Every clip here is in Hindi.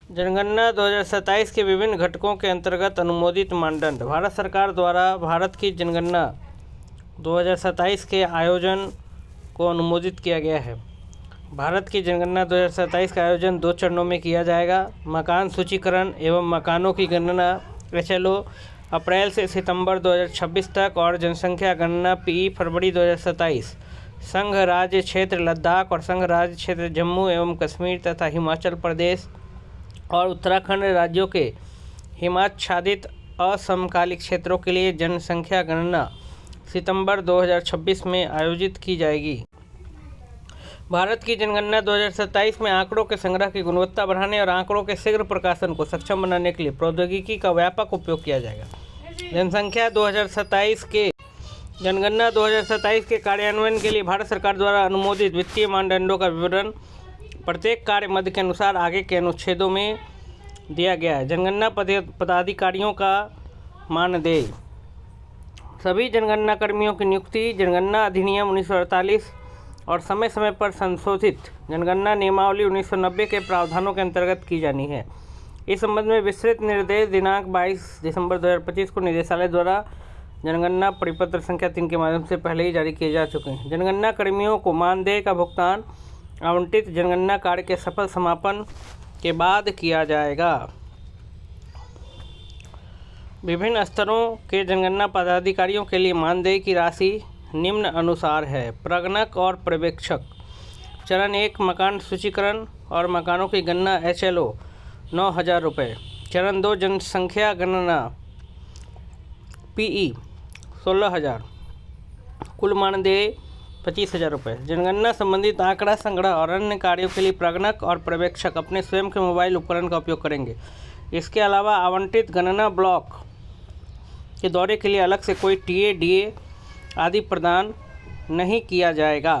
जनगणना 2027 के विभिन्न घटकों के अंतर्गत अनुमोदित मानदंड। भारत सरकार द्वारा भारत की जनगणना 2027 के आयोजन को अनुमोदित किया गया है। भारत की जनगणना 2027 का आयोजन 2 चरणों में किया जाएगा। मकान सूचीकरण एवं मकानों की गणना HLO अप्रैल से सितंबर 2026 तक और जनसंख्या गणना PE फरवरी 2027। संघ राज्य क्षेत्र लद्दाख और संघ राज्य क्षेत्र जम्मू एवं कश्मीर तथा हिमाचल प्रदेश और उत्तराखंड राज्यों के हिमाच्छादित असमकालिक क्षेत्रों के लिए जनसंख्या गणना सितंबर 2026 में आयोजित की जाएगी। भारत की जनगणना 2027 में आंकड़ों के संग्रह की गुणवत्ता बढ़ाने और आंकड़ों के शीघ्र प्रकाशन को सक्षम बनाने के लिए प्रौद्योगिकी का व्यापक उपयोग किया जाएगा। जनगणना 2027 के कार्यान्वयन के लिए भारत सरकार द्वारा अनुमोदित वित्तीय मानदंडों का विवरण प्रत्येक कार्य मद के अनुसार आगे के अनुच्छेदों में दिया गया है। जनगणना पदाधिकारियों का मानदेय। सभी जनगणना कर्मियों की नियुक्ति जनगणना अधिनियम 1948 और समय समय पर संशोधित जनगणना नियमावली 1990 के प्रावधानों के अंतर्गत की जानी है। इस संबंध में विस्तृत निर्देश दिनांक 22 दिसंबर 2025 को निदेशालय द्वारा जनगणना परिपत्र संख्या 3 के माध्यम से पहले ही जारी किए जा चुके हैं। जनगणना कर्मियों को मानदेय का भुगतान आवंटित जनगणना कार्य के सफल समापन के बाद किया जाएगा। विभिन्न स्तरों के जनगणना पदाधिकारियों के लिए मानदेय की राशि निम्न अनुसार है। प्रगणक और पर्यवेक्षक। चरण 1 मकान सूचीकरण और मकानों की गणना HLO 9,000 रुपये। चरण 2 जनसंख्या गणना PE 16,000। कुल मानदेय 25,000 रुपये। जनगणना संबंधित आंकड़ा संग्रह और अन्य कार्यों के लिए प्रगणक और पर्यवेक्षक अपने स्वयं के मोबाइल उपकरण का उपयोग करेंगे। इसके अलावा आवंटित गणना ब्लॉक के दौरे के लिए अलग से कोई TA, DA आदि प्रदान नहीं किया जाएगा।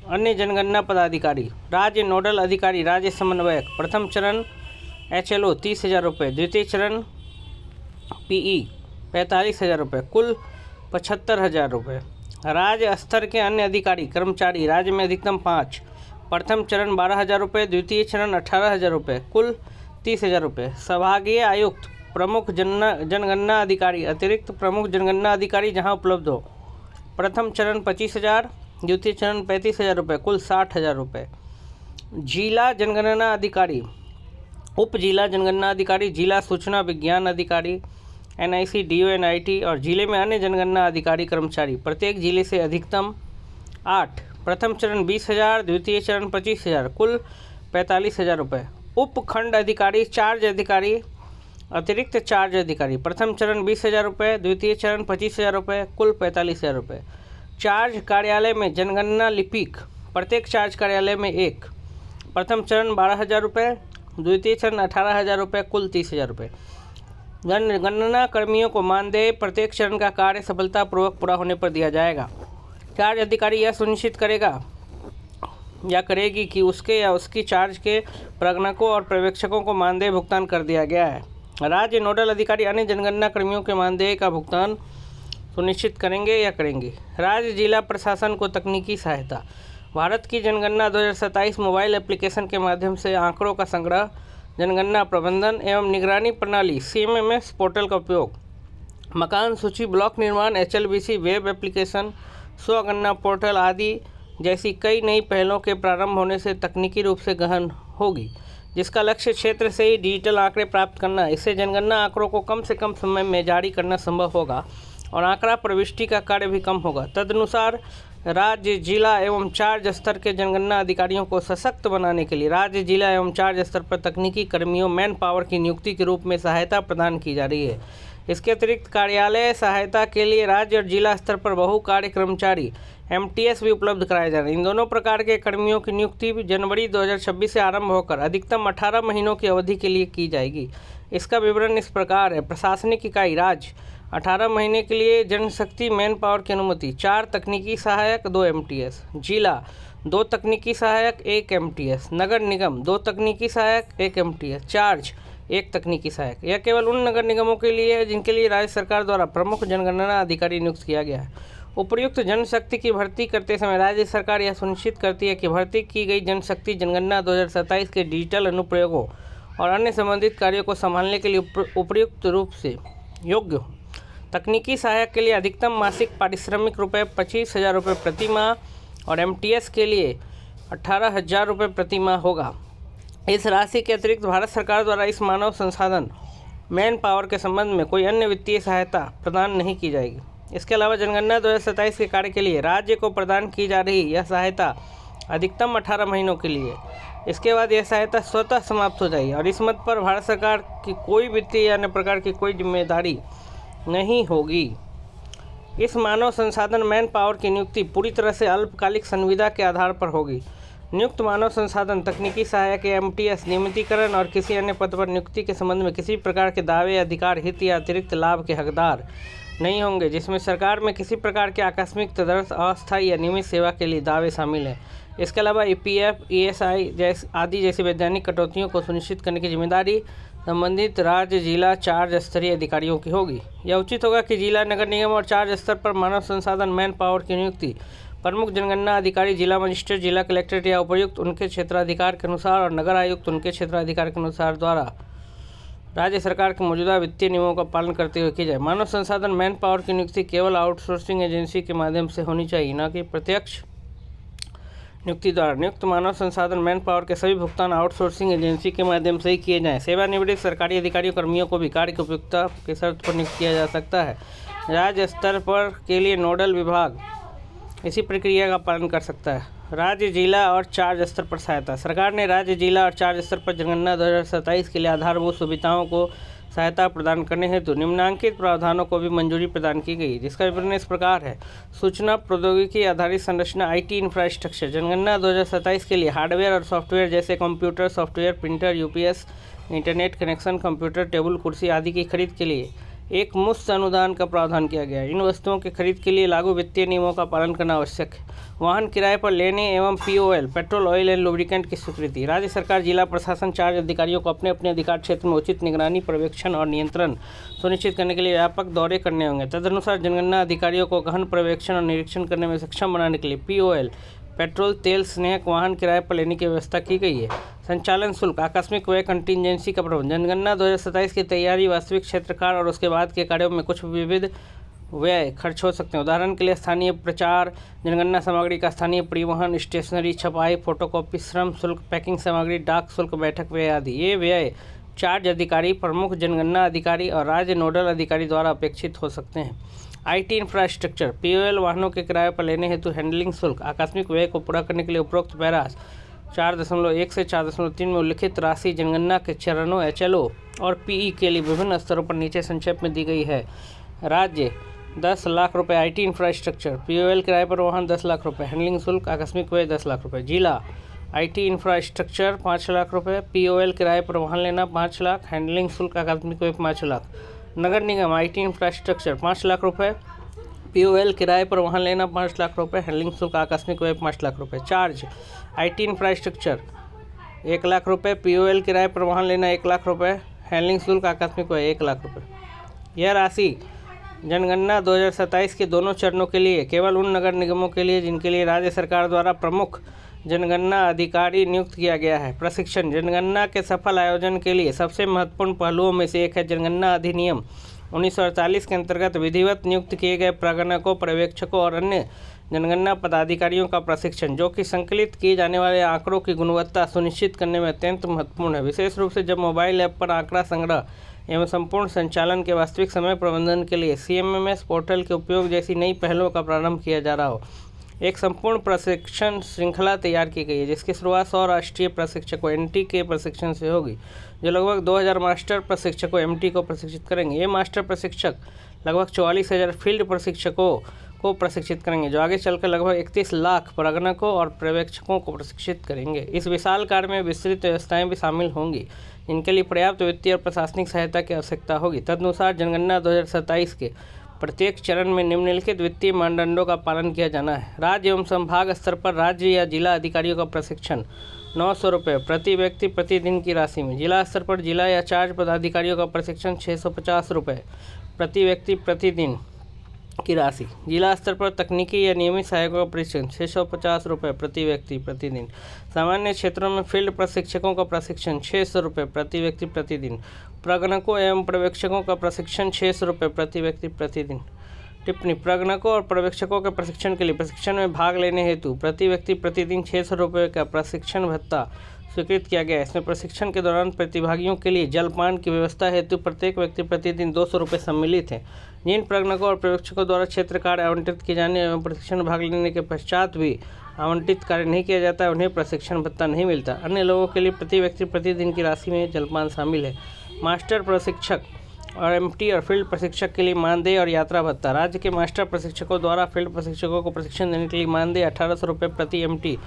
अन्य जनगणना पदाधिकारी। राज्य नोडल अधिकारी, राज्य समन्वयक। प्रथम चरण HLO 30,000 रुपये। द्वितीय चरण PE 45,000 रुपये। कुल 75,000 रुपये। राज्य स्तर के अन्य अधिकारी कर्मचारी राज्य में अधिकतम 5। प्रथम चरण 12,000 रुपये। द्वितीय चरण 18,000 रुपये। कुल 30,000 रुपये। संभागीय आयुक्त, प्रमुख जनगणना अधिकारी, अतिरिक्त प्रमुख जनगणना अधिकारी जहां उपलब्ध हो। प्रथम चरण 25,000। द्वितीय चरण 35,000 रुपये। कुल 60,000 रुपये। जिला जनगणना अधिकारी, उप जिला जनगणना अधिकारी, जिला सूचना विज्ञान अधिकारी NIC, DO, NIT और जिले में अन्य जनगणना अधिकारी कर्मचारी। प्रत्येक जिले से अधिकतम 8। प्रथम चरण 20,000। द्वितीय चरण 25,000। कुल 45,000 रुपये। उपखंड अधिकारी, चार्ज अधिकारी, अतिरिक्त चार्ज अधिकारी। प्रथम चरण 20,000 रुपये। द्वितीय चरण 25,000 रुपये। कुल 45,000 रुपये। चार्ज कार्यालय में जनगणना लिपिक, प्रत्येक चार्ज कार्यालय में 1। प्रथम चरण 12,000 रुपये। द्वितीय चरण 18,000 रुपये। कुल 30,000 रुपये। जनगणना कर्मियों को मानदेय प्रत्येक चरण का कार्य सफलतापूर्वक पूरा होने पर दिया जाएगा। चार्ज अधिकारी यह सुनिश्चित करेगा या करेगी कि उसके या उसकी चार्ज के प्रगणकों और पर्यवेक्षकों को मानदेय भुगतान कर दिया गया है। राज्य नोडल अधिकारी अन्य जनगणना कर्मियों के मानदेय का भुगतान सुनिश्चित करेंगे या करेंगी। राज्य जिला प्रशासन को तकनीकी सहायता। भारत की जनगणना 2027 मोबाइल एप्लीकेशन के माध्यम से आंकड़ों का संग्रह, जनगणना प्रबंधन एवं निगरानी प्रणाली CMMS पोर्टल का उपयोग, मकान सूची, ब्लॉक निर्माण, HLBC, वेब एप्लीकेशन, स्वगणना पोर्टल आदि जैसी कई नई पहलों के प्रारंभ होने से तकनीकी रूप से गहन होगी, जिसका लक्ष्य क्षेत्र से ही डिजिटल आंकड़े प्राप्त करना। इससे जनगणना आंकड़ों को कम से कम समय में जारी करना संभव होगा और आंकड़ा प्रविष्टि का कार्य भी कम होगा। तदनुसार राज्य, जिला एवं चार्ज स्तर के जनगणना अधिकारियों को सशक्त बनाने के लिए राज्य, जिला एवं चार्ज स्तर पर तकनीकी कर्मियों मैन पावर की नियुक्ति के रूप में सहायता प्रदान की जा रही है। इसके अतिरिक्त कार्यालय सहायता के लिए राज्य और जिला स्तर पर बहु कार्य कर्मचारी MTS भी उपलब्ध कराए जा रहे हैं। इन दोनों प्रकार के कर्मियों की नियुक्ति जनवरी 2026 से आरंभ होकर अधिकतम 18 महीनों की अवधि के लिए की जाएगी। इसका विवरण इस प्रकार है। प्रशासनिक इकाई राज्य 18 महीने के लिए जनशक्ति मैन पावर की अनुमति 4 तकनीकी सहायक 2 MTS, जिला 2 तकनीकी सहायक 1 MTS, नगर निगम 2 तकनीकी सहायक 1 MTS, चार्ज 1 तकनीकी सहायक। यह केवल उन नगर निगमों के लिए है जिनके लिए राज्य सरकार द्वारा प्रमुख जनगणना अधिकारी नियुक्त किया गया है। उपर्युक्त जनशक्ति की भर्ती करते समय राज्य सरकार यह सुनिश्चित करती है कि भर्ती की गई जनशक्ति जनगणना 2027 के डिजिटल अनुप्रयोगों और अन्य संबंधित कार्यों को संभालने के लिए उपयुक्त रूप से योग्य हो। तकनीकी सहायक के लिए अधिकतम मासिक पारिश्रमिक रुपये 25,000 रुपये प्रति माह और MTS के लिए 18,000 रुपये प्रति माह होगा। इस राशि के अतिरिक्त भारत सरकार द्वारा इस मानव संसाधन मैन पावर के संबंध में कोई अन्य वित्तीय सहायता प्रदान नहीं की जाएगी। इसके अलावा जनगणना 2027 के कार्य के लिए राज्य को प्रदान की जा रही यह सहायता अधिकतम 18 महीनों के लिए, इसके बाद यह सहायता स्वतः समाप्त हो जाएगी और इस मद पर भारत सरकार की कोई वित्तीय या अन्य प्रकार की कोई जिम्मेदारी नहीं होगी। इस मानव संसाधन मैन पावर की नियुक्ति पूरी तरह से अल्पकालिक संविदा के आधार पर होगी। नियुक्त मानव संसाधन तकनीकी सहायक या MTS नियमितीकरण और किसी अन्य पद पर नियुक्ति के संबंध में किसी प्रकार के दावे, अधिकार, हित या अतिरिक्त लाभ के हकदार नहीं होंगे जिसमें सरकार में किसी प्रकार के आकस्मिक, तदर्थ, अस्थायी या नियमित सेवा के लिए दावे शामिल हैं। इसके अलावा EPF, ESI आदि जैसी वैधानिक कटौतियों को सुनिश्चित करने की जिम्मेदारी संबंधित राज्य, जिला, 4 स्तरीय अधिकारियों की होगी। यह उचित होगा कि जिला, नगर निगम और 4 स्तर पर मानव संसाधन मैन पावर की नियुक्ति प्रमुख जनगणना अधिकारी, जिला मजिस्ट्रेट, जिला कलेक्टर या उपायुक्त उनके क्षेत्राधिकार के अनुसार और नगर आयुक्त उनके क्षेत्राधिकार के अनुसार द्वारा राज्य सरकार के मौजूदा वित्तीय नियमों का पालन करते हुए की जाए। मानव संसाधन मैन पावर की नियुक्ति केवल आउटसोर्सिंग एजेंसी के माध्यम से होनी चाहिए, न कि प्रत्यक्ष नियुक्ति द्वारा। नियुक्त मानव संसाधन मैन पावर के सभी भुगतान आउटसोर्सिंग एजेंसी के माध्यम से ही किए जाएँ। सेवानिवृत्त सरकारी अधिकारियों, कर्मियों को भी कार्य की उपयुक्तता की शर्त पर नियुक्त किया जा सकता है। राज्य स्तर पर के लिए नोडल विभाग इसी प्रक्रिया का पालन कर सकता है। राज्य, जिला और 4 स्तर पर सहायता। सरकार ने राज्य, जिला और 4 स्तर पर जनगणना 2027 के लिए आधारभूत सुविधाओं को सहायता प्रदान करने हेतु निम्नलिखित प्रावधानों को भी मंजूरी प्रदान की गई, जिसका विवरण इस प्रकार है। सूचना प्रौद्योगिकी आधारित संरचना IT इंफ्रास्ट्रक्चर। जनगणना 2027 के लिए हार्डवेयर और सॉफ्टवेयर जैसे computer software, printer, UPS, internet connection, computer, table, कुर्सी आदि की खरीद के लिए एक मुफ्त अनुदान का प्रावधान किया गया है। इन वस्तुओं की खरीद के लिए लागू वित्तीय नियमों का पालन करना आवश्यक है। वाहन किराए पर लेने एवं POL petrol, oil and lubricant की स्वीकृति। राज्य सरकार, जिला प्रशासन, 4 अधिकारियों को अपने अपने अधिकार क्षेत्र में उचित निगरानी, पर्यवेक्षण और नियंत्रण सुनिश्चित करने के लिए व्यापक दौरे करने होंगे। तदनुसार जनगणना अधिकारियों को गहन पर्यवेक्षण और निरीक्षण करने में सक्षम बनाने के लिए POL पेट्रोल, तेल, स्नेहक वाहन किराए पर लेने की व्यवस्था की गई है। संचालन शुल्क, आकस्मिक व्यय, कंटीजेंसी का प्रबंधन। जनगणना 2027 की तैयारी, वास्तविक क्षेत्रकार और उसके बाद के कार्यों में कुछ विविध व्यय खर्च हो सकते हैं। उदाहरण के लिए स्थानीय प्रचार, जनगणना सामग्री का स्थानीय परिवहन, स्टेशनरी, छपाई, फोटोकॉपी, श्रम शुल्क, पैकिंग सामग्री, डाक शुल्क, बैठक व्यय आदि। ये व्यय 4 अधिकारी, प्रमुख जनगणना अधिकारी और राज्य नोडल अधिकारी द्वारा अपेक्षित हो सकते हैं। IT इंफ्रास्ट्रक्चर, POL वाहनों के किराए पर लेने हेतु हैंडलिंग शुल्क। आकस्मिक व्यय को पूरा करने के लिए उपरोक्त पैरा 4.1 से 4.3 में उल्लिखित राशि जनगणना के चरणों HLO और PE के लिए विभिन्न स्तरों पर नीचे संक्षेप में दी गई है। राज्य 10 लाख रुपये IT इंफ्रास्ट्रक्चर, POL किराए पर वाहन 10 लाख रुपये, हैंडलिंग शुल्क, आकस्मिक व्यय 10 लाख रुपये। जिला IT इंफ्रास्ट्रक्चर 5 लाख रुपये, POL किराए पर वाहन लेना 5 लाख, हैंडलिंग शुल्क, आकस्मिक व्यय 5 लाख। नगर निगम IT इंफ्रास्ट्रक्चर 5 लाख रुपये, POL किराए पर वाहन लेना 5 लाख रुपये, हैंडलिंग शुल्क, आकस्मिक व्यय 5 लाख रुपये। चार्ज IT इंफ्रास्ट्रक्चर 1 लाख रुपये, POL किराए पर वाहन लेना 1 लाख रुपये, हैंडलिंग शुल्क, आकस्मिक व्यय 1 लाख रुपये। यह राशि जनगणना 2027 के दोनों चरणों के लिए केवल उन नगर निगमों के लिए जिनके लिए राज्य सरकार द्वारा प्रमुख जनगणना अधिकारी नियुक्त किया गया है। प्रशिक्षण, जनगणना के सफल आयोजन के लिए सबसे महत्वपूर्ण पहलुओं में से एक है जनगणना अधिनियम 1948 के अंतर्गत विधिवत नियुक्त किए गए प्रगणकों, पर्यवेक्षकों और अन्य जनगणना पदाधिकारियों का प्रशिक्षण, जो कि संकलित किए जाने वाले आंकड़ों की गुणवत्ता सुनिश्चित करने में अत्यंत महत्वपूर्ण है। विशेष रूप से जब मोबाइल ऐप पर आंकड़ा संग्रह एवं संपूर्ण संचालन के वास्तविक समय प्रबंधन के लिए CMMS पोर्टल के उपयोग जैसी नई पहलों का प्रारंभ किया जा रहा हो। एक संपूर्ण प्रशिक्षण श्रृंखला तैयार की गई है, जिसकी शुरुआत 100 राष्ट्रीय प्रशिक्षकों NT के प्रशिक्षण से होगी, जो लगभग 2000 मास्टर प्रशिक्षकों MT को प्रशिक्षित करेंगे। ये मास्टर प्रशिक्षक लगभग 44,000 फील्ड प्रशिक्षकों को प्रशिक्षित करेंगे, जो आगे चलकर लगभग 31 लाख प्रगणकों और पर्यवेक्षकों को प्रशिक्षित करेंगे। इस विशाल कार्य में विस्तृत व्यवस्थाएं भी शामिल होंगी, जिनके लिए पर्याप्त वित्तीय और प्रशासनिक सहायता की आवश्यकता होगी। तदनुसार जनगणना 2027 के प्रत्येक चरण में निम्नलिखित वित्तीय मानदंडों का पालन किया जाना है। राज्य एवं संभाग स्तर पर राज्य या जिला अधिकारियों का प्रशिक्षण 900 रुपये प्रति व्यक्ति प्रतिदिन की राशि में। जिला स्तर पर जिला या 4 पदाधिकारियों का प्रशिक्षण 650 रुपये प्रति व्यक्ति प्रतिदिन की राशि। जिला स्तर पर तकनीकी या नियमित सहायकों का प्रशिक्षण 650 रुपये प्रति व्यक्ति प्रतिदिन। सामान्य क्षेत्रों में फील्ड प्रशिक्षकों का प्रशिक्षण 600 रुपये प्रति व्यक्ति प्रतिदिन। प्रगणकों एवं पर्यवेक्षकों का प्रशिक्षण 600 रुपये प्रति व्यक्ति प्रतिदिन। टिप्पणी: प्रगणकों और पर्यवेक्षकों के प्रशिक्षण के लिए प्रशिक्षण में भाग लेने हेतु प्रति व्यक्ति प्रतिदिन 600 रुपये का प्रशिक्षण भत्ता स्वीकृत किया गया है। इसमें प्रशिक्षण के दौरान प्रतिभागियों के लिए जलपान की व्यवस्था हेतु प्रत्येक व्यक्ति प्रतिदिन 200 रुपये सम्मिलित हैं। जिन प्रगणकों और पर्यवेक्षकों द्वारा क्षेत्र कार्य आवंटित किए जाने एवं प्रशिक्षण में भाग लेने के पश्चात भी आवंटित कार्य नहीं किया जाता है, उन्हें प्रशिक्षण भत्ता नहीं मिलता। अन्य लोगों के लिए प्रति व्यक्ति प्रतिदिन की राशि में जलपान शामिल है। मास्टर प्रशिक्षक और एमटी और फील्ड प्रशिक्षक के लिए मानदेय और यात्रा भत्ता। राज्य के मास्टर प्रशिक्षकों द्वारा फील्ड प्रशिक्षकों को प्रशिक्षण देने के लिए मानदेय 1800 रुपये प्रति एमटी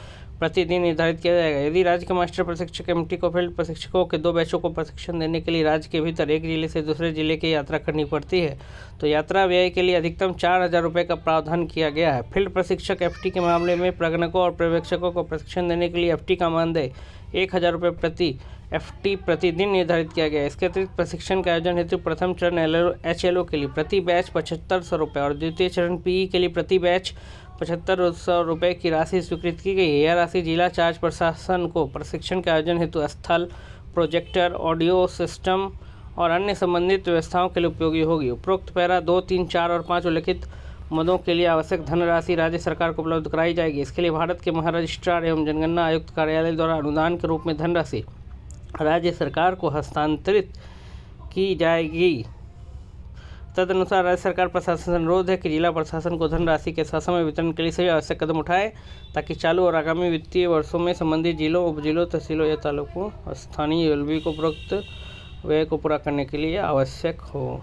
प्रतिदिन निर्धारित किया जाएगा। यदि राज्य के मास्टर प्रशिक्षक एमटी को फील्ड प्रशिक्षकों के 2 बैचों को प्रशिक्षण देने के लिए राज्य के भीतर एक जिले से दूसरे जिले की यात्रा करनी पड़ती है तो यात्रा व्यय के लिए अधिकतम 4000 रुपये का प्रावधान किया गया है। फील्ड प्रशिक्षक एफटी के मामले में प्रगणकों और पर्यवेक्षकों को प्रशिक्षण देने के लिए एफटी का मानदेय 1000 रुपये प्रति एफटी प्रतिदिन निर्धारित किया गया है। इसके अतिरिक्त प्रशिक्षण के आयोजन हेतु प्रथम चरण एचएलओ के लिए प्रति बैच 7500 रुपये और द्वितीय चरण पीई के लिए प्रति बैच 7500 रुपये की राशि स्वीकृत की गई है। यह राशि जिला चार्ज प्रशासन को प्रशिक्षण के आयोजन हेतु स्थल, प्रोजेक्टर, ऑडियो सिस्टम और अन्य संबंधित व्यवस्थाओं के लिए उपयोगी होगी। उपरोक्त पैरा 2, 3, 4 और 5 उल्लिखित मदों के लिए आवश्यक धनराशि राज्य सरकार को उपलब्ध कराई जाएगी। इसके लिए भारत के महारजिस्ट्रार एवं जनगणना आयुक्त कार्यालय द्वारा अनुदान के रूप में धनराशि राज्य सरकार को हस्तांतरित की जाएगी। तदनुसार राज्य सरकार प्रशासन से अनुरोध है कि जिला प्रशासन को धनराशि के ससमय वितरण के लिए सभी आवश्यक कदम उठाए ताकि चालू और आगामी वित्तीय वर्षों में संबंधित जिलों, उपजिलों, तहसीलों या तालुकों स्थानीय एलबी को उपरोक्त व्यय को पूरा करने के लिए आवश्यक हो।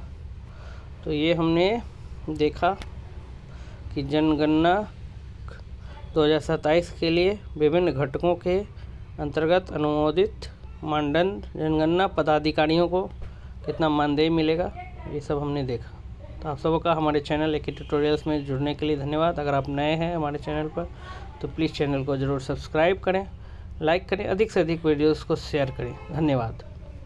तो ये हमने देखा कि जनगणना 2027 के लिए विभिन्न घटकों के अंतर्गत अनुमोदित मानदंड जनगणना पदाधिकारियों को कितना मानदेय मिलेगा, ये सब हमने देखा। तो आप सबका हमारे चैनल एके ट्यूटोरियल्स में जुड़ने के लिए धन्यवाद। अगर आप नए हैं हमारे चैनल पर तो प्लीज़ चैनल को ज़रूर सब्सक्राइब करें, लाइक करें, अधिक से अधिक वीडियोस को शेयर करें। धन्यवाद।